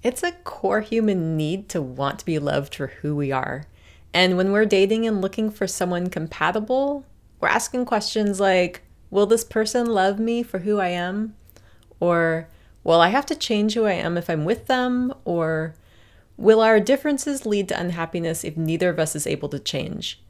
It's a core human need to want to be loved for who we are. And when we're dating and looking for someone compatible, we're asking questions like, will this person love me for who I am? Or, will I have to change who I am if I'm with them? Or, will our differences lead to unhappiness if neither of us is able to change?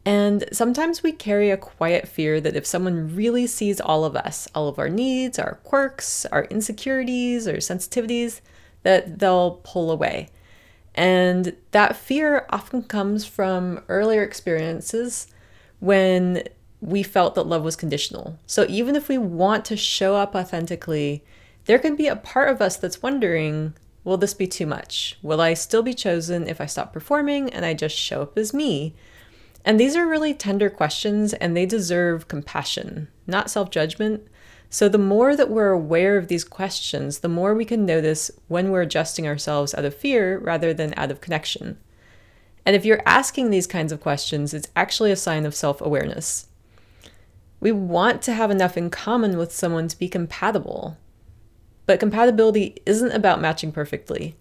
And sometimes we carry a quiet fear that if someone really sees all of us, all of our needs, our quirks, our insecurities, or sensitivities, that they'll pull away. And that fear often comes from earlier experiences when we felt that love was conditional. So even if we want to show up authentically, there can be a part of us that's wondering, will this be too much? Will I still be chosen if I stop performing and I just show up as me? And these are really tender questions, and they deserve compassion, not self-judgment. So the more that we're aware of these questions, the more we can notice when we're adjusting ourselves out of fear rather than out of connection. And if you're asking these kinds of questions, it's actually a sign of self-awareness. We want to have enough in common with someone to be compatible. But compatibility isn't about matching perfectly.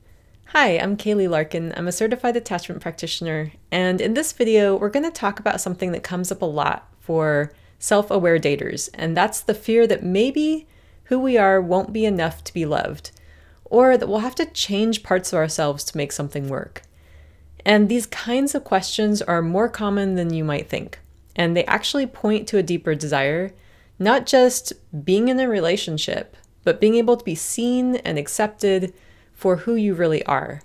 Hi, I'm Kaylilarkin. I'm a certified attachment practitioner, and in this video, we're going to talk about something that comes up a lot for self-aware daters, and that's the fear that maybe who we are won't be enough to be loved, or that we'll have to change parts of ourselves to make something work. And these kinds of questions are more common than you might think, and they actually point to a deeper desire, not just being in a relationship, but being able to be seen and accepted for who you really are.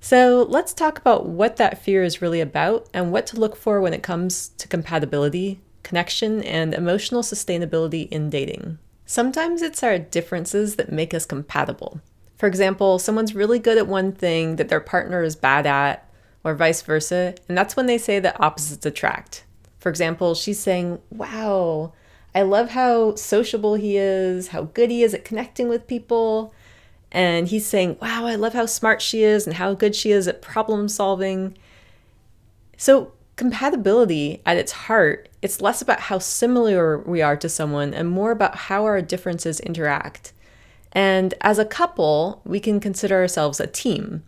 So let's talk about what that fear is really about and what to look for when it comes to compatibility, connection, and emotional sustainability in dating. Sometimes it's our differences that make us compatible. For example, someone's really good at one thing that their partner is bad at, or vice versa, and that's when they say that opposites attract. For example, she's saying, wow, I love how sociable he is, how good he is at connecting with people. And he's saying, wow, I love how smart she is and how good she is at problem solving. So compatibility at its heart, it's less about how similar we are to someone and more about how our differences interact. And as a couple, we can consider ourselves a team.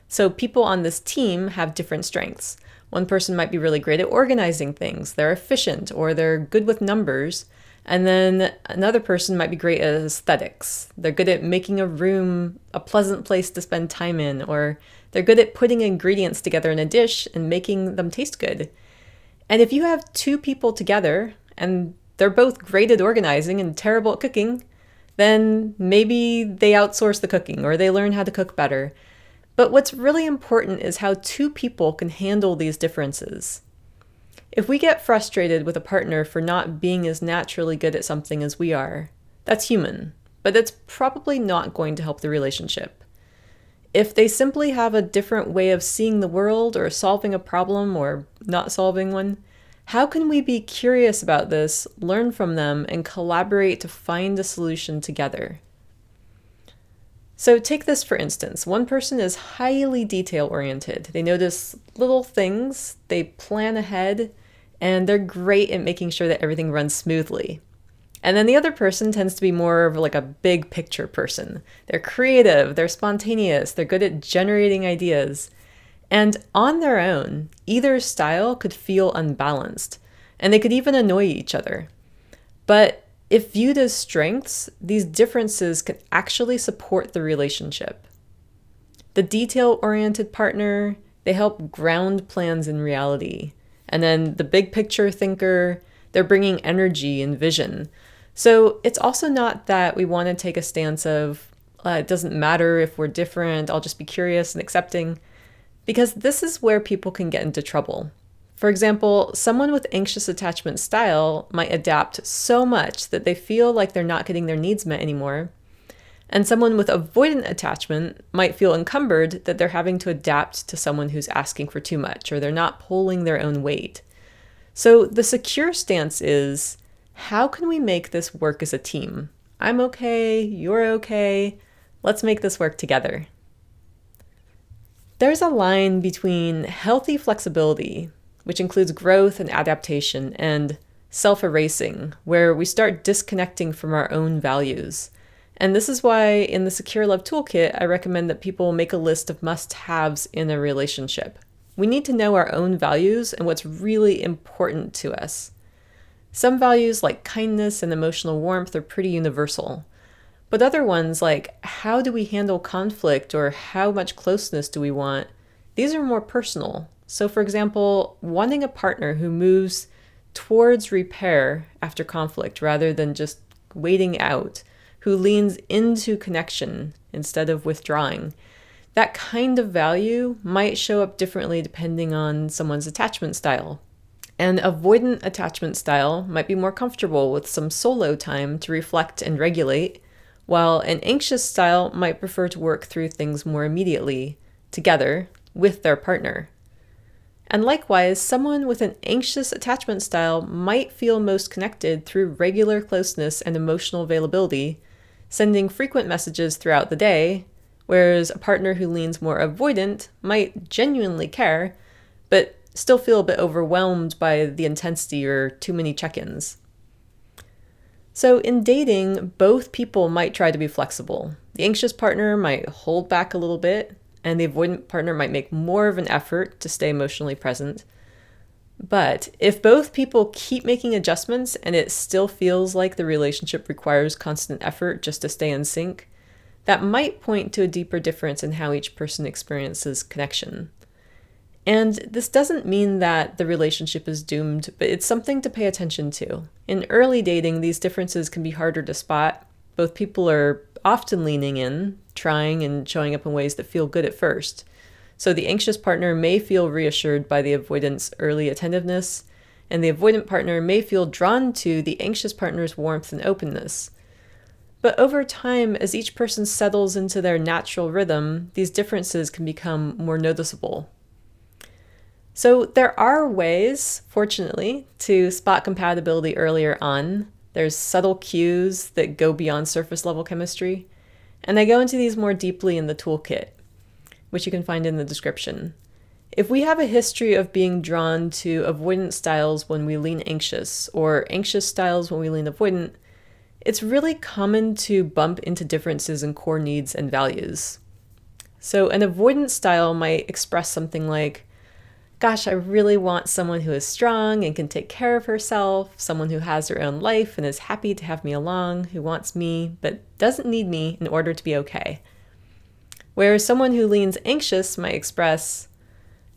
So people on this team have different strengths. One person might be really great at organizing things. They're efficient or they're good with numbers. And then another person might be great at aesthetics. They're good at making a room a pleasant place to spend time in, or they're good at putting ingredients together in a dish and making them taste good. And if you have two people together and they're both great at organizing and terrible at cooking, then maybe they outsource the cooking or they learn how to cook better. But what's really important is how two people can handle these differences. If we get frustrated with a partner for not being as naturally good at something as we are, that's human, but that's probably not going to help the relationship. If they simply have a different way of seeing the world or solving a problem or not solving one, how can we be curious about this, learn from them, and collaborate to find a solution together? So take this for instance. One person is highly detail-oriented. They notice little things, they plan ahead, and they're great at making sure that everything runs smoothly. And then the other person tends to be more of like a big picture person. They're creative, they're spontaneous, they're good at generating ideas. And on their own, either style could feel unbalanced, and they could even annoy each other. But if viewed as strengths, these differences can actually support the relationship. The detail-oriented partner, they help ground plans in reality. And then the big picture thinker, they're bringing energy and vision. So it's also not that we want to take a stance of, it doesn't matter if we're different, I'll just be curious and accepting, because this is where people can get into trouble. For example, someone with anxious attachment style might adapt so much that they feel like they're not getting their needs met anymore. And someone with avoidant attachment might feel encumbered that they're having to adapt to someone who's asking for too much, or they're not pulling their own weight. So the secure stance is, how can we make this work as a team? I'm okay, you're okay, let's make this work together. There's a line between healthy flexibility, which includes growth and adaptation, and self-erasing, where we start disconnecting from our own values. And this is why in the Secure Love Toolkit, I recommend that people make a list of must-haves in a relationship. We need to know our own values and what's really important to us. Some values like kindness and emotional warmth are pretty universal. But other ones like how do we handle conflict or how much closeness do we want, these are more personal. So for example, wanting a partner who moves towards repair after conflict rather than just waiting out, who leans into connection instead of withdrawing. That kind of value might show up differently depending on someone's attachment style. An avoidant attachment style might be more comfortable with some solo time to reflect and regulate, while an anxious style might prefer to work through things more immediately, together, with their partner. And likewise, someone with an anxious attachment style might feel most connected through regular closeness and emotional availability, sending frequent messages throughout the day, whereas a partner who leans more avoidant might genuinely care, but still feel a bit overwhelmed by the intensity or too many check-ins. So in dating, both people might try to be flexible. The anxious partner might hold back a little bit, and the avoidant partner might make more of an effort to stay emotionally present. But if both people keep making adjustments and it still feels like the relationship requires constant effort just to stay in sync, that might point to a deeper difference in how each person experiences connection. And this doesn't mean that the relationship is doomed, but it's something to pay attention to. In early dating, these differences can be harder to spot. Both people are often leaning in, trying and showing up in ways that feel good at first. So the anxious partner may feel reassured by the avoidant's early attentiveness, and the avoidant partner may feel drawn to the anxious partner's warmth and openness. But over time, as each person settles into their natural rhythm, these differences can become more noticeable. So there are ways, fortunately, to spot compatibility earlier on. There's subtle cues that go beyond surface level chemistry, and I go into these more deeply in the toolkit, which you can find in the description. If we have a history of being drawn to avoidant styles when we lean anxious, or anxious styles when we lean avoidant, it's really common to bump into differences in core needs and values. So an avoidant style might express something like, gosh, I really want someone who is strong and can take care of herself, someone who has their own life and is happy to have me along, who wants me but doesn't need me in order to be okay. Whereas someone who leans anxious might express,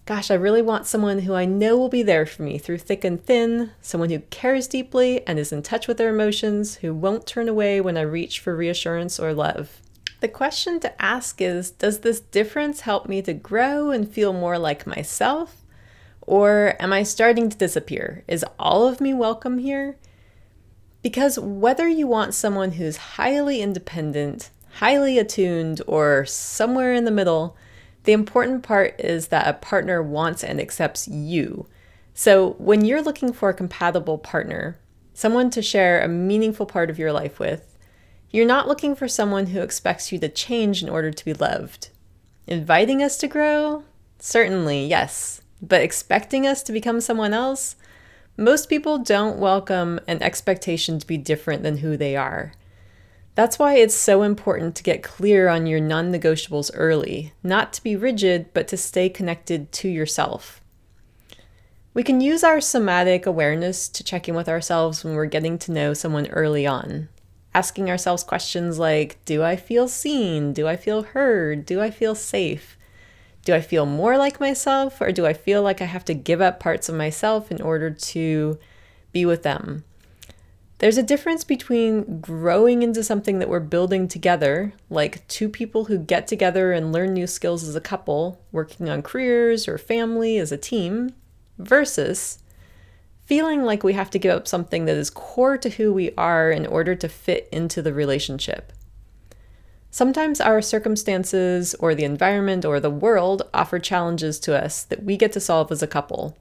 gosh, I really want someone who I know will be there for me through thick and thin, someone who cares deeply and is in touch with their emotions, who won't turn away when I reach for reassurance or love. The question to ask is, does this difference help me to grow and feel more like myself? Or am I starting to disappear? Is all of me welcome here? Because whether you want someone who's highly independent, highly attuned, or somewhere in the middle, the important part is that a partner wants and accepts you. So when you're looking for a compatible partner, someone to share a meaningful part of your life with, you're not looking for someone who expects you to change in order to be loved. Inviting us to grow? Certainly, yes. But expecting us to become someone else? Most people don't welcome an expectation to be different than who they are. That's why it's so important to get clear on your non-negotiables early, not to be rigid, but to stay connected to yourself. We can use our somatic awareness to check in with ourselves when we're getting to know someone early on, asking ourselves questions like, do I feel seen? Do I feel heard? Do I feel safe? Do I feel more like myself, or do I feel like I have to give up parts of myself in order to be with them? There's a difference between growing into something that we're building together, like two people who get together and learn new skills as a couple, working on careers or family as a team, versus feeling like we have to give up something that is core to who we are in order to fit into the relationship. Sometimes our circumstances or the environment or the world offer challenges to us that we get to solve as a couple.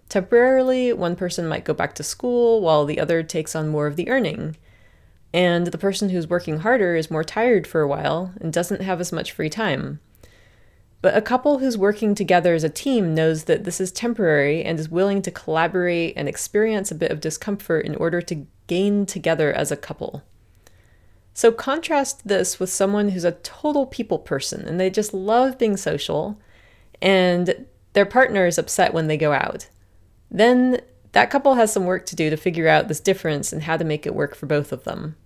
Temporarily, one person might go back to school while the other takes on more of the earning. And the person who's working harder is more tired for a while and doesn't have as much free time. But a couple who's working together as a team knows that this is temporary and is willing to collaborate and experience a bit of discomfort in order to gain together as a couple. So contrast this with someone who's a total people person and they just love being social, and their partner is upset when they go out. Then that couple has some work to do to figure out this difference and how to make it work for both of them.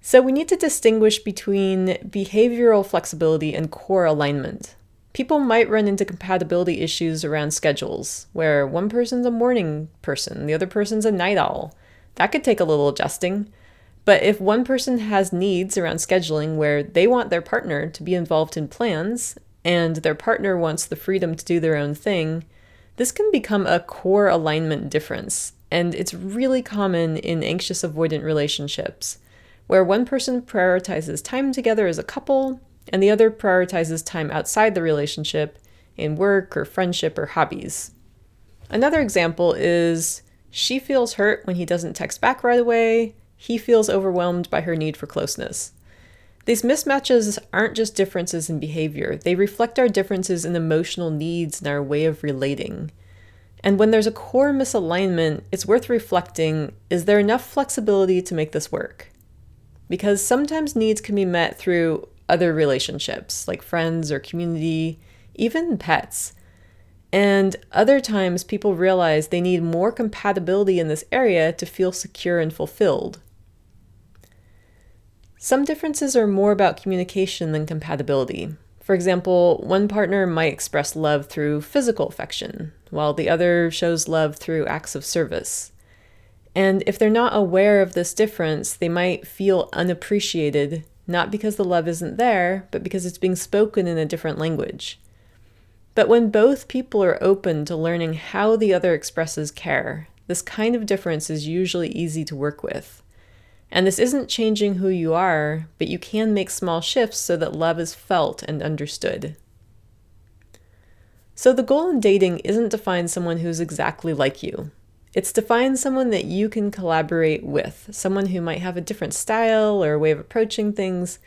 So we need to distinguish between behavioral flexibility and core alignment. People might run into compatibility issues around schedules, where one person's a morning person, the other person's a night owl. That could take a little adjusting. But if one person has needs around scheduling where they want their partner to be involved in plans, and their partner wants the freedom to do their own thing, this can become a core alignment difference. And it's really common in anxious avoidant relationships, where one person prioritizes time together as a couple, and the other prioritizes time outside the relationship in work or friendship or hobbies. Another example is she feels hurt when he doesn't text back right away. He feels overwhelmed by her need for closeness. These mismatches aren't just differences in behavior. They reflect our differences in emotional needs and our way of relating. And when there's a core misalignment, it's worth reflecting, is there enough flexibility to make this work? Because sometimes needs can be met through other relationships, like friends or community, even pets. And other times people realize they need more compatibility in this area to feel secure and fulfilled. Some differences are more about communication than compatibility. For example, one partner might express love through physical affection, while the other shows love through acts of service. And if they're not aware of this difference, they might feel unappreciated, not because the love isn't there, but because it's being spoken in a different language. But when both people are open to learning how the other expresses care, this kind of difference is usually easy to work with. And this isn't changing who you are, but you can make small shifts so that love is felt and understood. So the goal in dating isn't to find someone who's exactly like you. It's to find someone that you can collaborate with, someone who might have a different style or way of approaching things,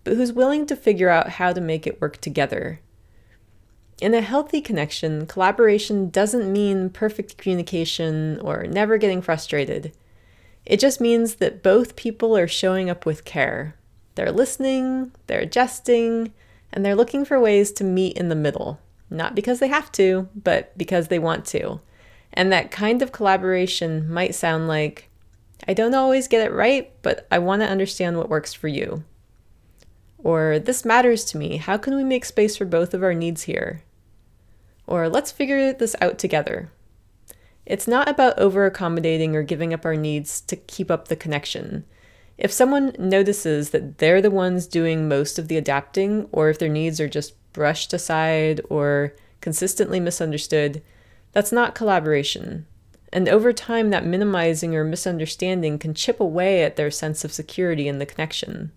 but who's willing to figure out how to make it work together. In a healthy connection, collaboration doesn't mean perfect communication or never getting frustrated. It just means that both people are showing up with care. They're listening, they're adjusting, and they're looking for ways to meet in the middle. Not because they have to, but because they want to. And that kind of collaboration might sound like, I don't always get it right, but I want to understand what works for you. Or, this matters to me. How can we make space for both of our needs here? Or, let's figure this out together. It's not about over-accommodating or giving up our needs to keep up the connection. If someone notices that they're the ones doing most of the adapting, or if their needs are just brushed aside or consistently misunderstood, that's not collaboration. And over time, that minimizing or misunderstanding can chip away at their sense of security in the connection.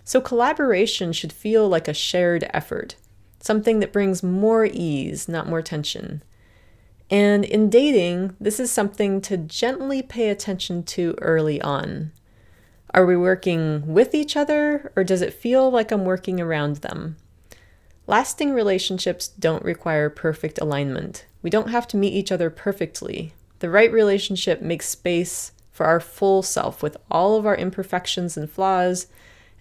So collaboration should feel like a shared effort, something that brings more ease, not more tension. And in dating, this is something to gently pay attention to early on. Are we working with each other, or does it feel like I'm working around them? Lasting relationships don't require perfect alignment. We don't have to meet each other perfectly. The right relationship makes space for our full self with all of our imperfections and flaws,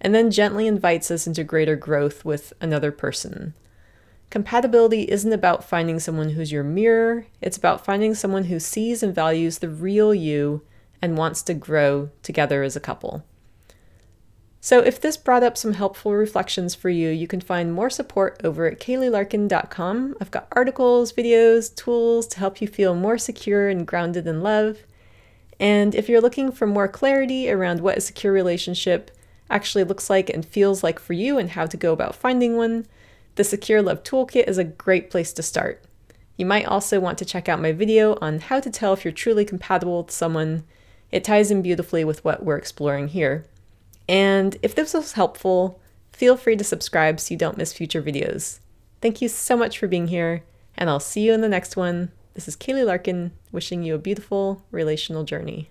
and then gently invites us into greater growth with another person. Compatibility isn't about finding someone who's your mirror. It's about finding someone who sees and values the real you and wants to grow together as a couple. So if this brought up some helpful reflections for you, you can find more support over at kaylilarkin.com. I've got articles, videos, tools to help you feel more secure and grounded in love. And if you're looking for more clarity around what a secure relationship actually looks like and feels like for you and how to go about finding one, the Secure Love Toolkit is a great place to start. You might also want to check out my video on how to tell if you're truly compatible with someone. It ties in beautifully with what we're exploring here. And if this was helpful, feel free to subscribe so you don't miss future videos. Thank you so much for being here, and I'll see you in the next one. This is Kaylilarkin, wishing you a beautiful relational journey.